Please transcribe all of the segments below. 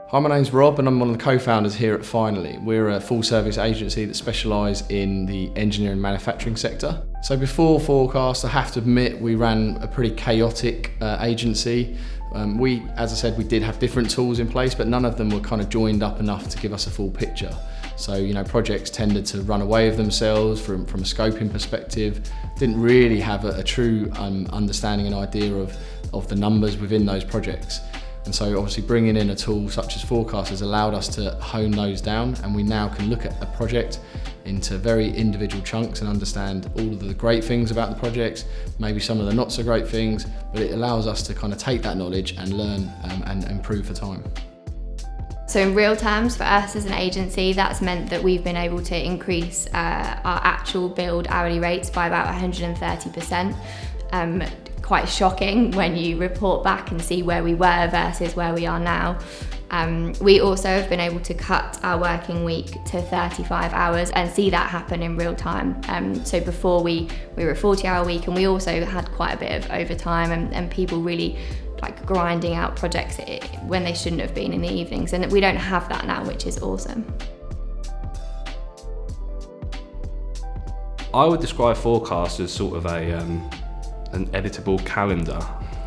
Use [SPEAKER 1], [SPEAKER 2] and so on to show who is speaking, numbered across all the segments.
[SPEAKER 1] Hi, my name's Rob and I'm one of the co-founders here at Finally. We're a full-service agency that specialise in the engineering manufacturing sector. So before Forecast, I have to admit, we ran a pretty chaotic agency. As I said, we did have different tools in place, but none of them were kind of joined up enough to give us a full picture. So, projects tended to run away of themselves from a scoping perspective, didn't really have a true understanding and idea of the numbers within those projects. And so obviously bringing in a tool such as Forecast has allowed us to hone those down, and we now can look at a project into very individual chunks and understand all of the great things about the projects, maybe some of the not so great things, but it allows us to kind of take that knowledge and learn and improve for time.
[SPEAKER 2] So in real terms, for us as an agency, that's meant that we've been able to increase our actual billed hourly rates by about 130%. Quite shocking when you report back and see where we were versus where we are now. We also have been able to cut our working week to 35 hours and see that happen in real time. So before we were a 40-hour week, and we also had quite a bit of overtime and people really like grinding out projects when they shouldn't have been in the evenings, and we don't have that now, which is awesome.
[SPEAKER 3] I would describe Forecast as sort of an editable calendar.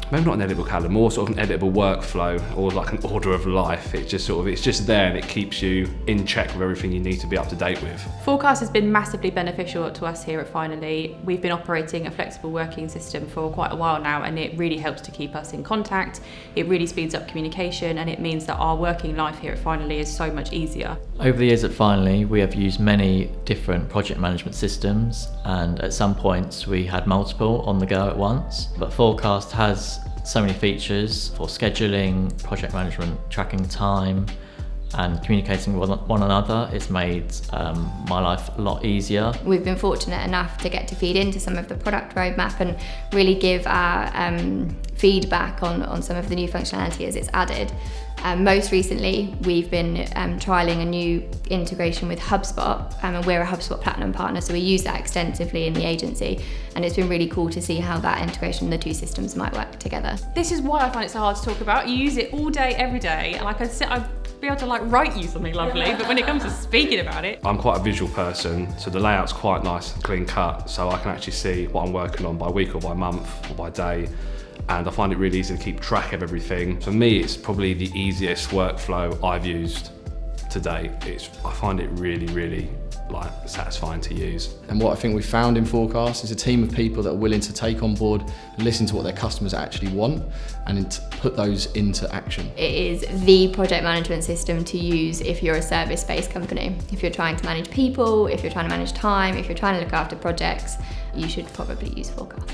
[SPEAKER 3] Maybe not an editable calendar, more sort of an editable workflow or like an order of life. It's just there and it keeps you in check with everything you need to be up to date with.
[SPEAKER 4] Forecast has been massively beneficial to us here at Finally. We've been operating a flexible working system for quite a while now, and it really helps to keep us in contact. It really speeds up communication, and it means that our working life here at Finally is so much easier.
[SPEAKER 5] Over the years at Finally, we have used many different project management systems, and at some points we had multiple on the go at once. But Forecast has so many features for scheduling, project management, tracking time, and communicating with one another. It's made my life a lot easier.
[SPEAKER 2] We've been fortunate enough to get to feed into some of the product roadmap and really give our feedback on some of the new functionality as it's added. Most recently, we've been trialling a new integration with HubSpot, and we're a HubSpot Platinum partner, so we use that extensively in the agency, and it's been really cool to see how that integration of the two systems might work together.
[SPEAKER 4] This is why I find it so hard to talk about. You use it all day, every day, and I'd be able to write you something lovely, but when it comes to speaking about it.
[SPEAKER 3] I'm quite a visual person, so the layout's quite nice and clean cut, so I can actually see what I'm working on by week or by month or by day. And I find it really easy to keep track of everything. For me, it's probably the easiest workflow I've used to date. I find it really, really satisfying to use.
[SPEAKER 1] And what I think we found in Forecast is a team of people that are willing to take on board and listen to what their customers actually want and put those into action.
[SPEAKER 2] It is the project management system to use if you're a service-based company. If you're trying to manage people, if you're trying to manage time, if you're trying to look after projects, you should probably use Forecast.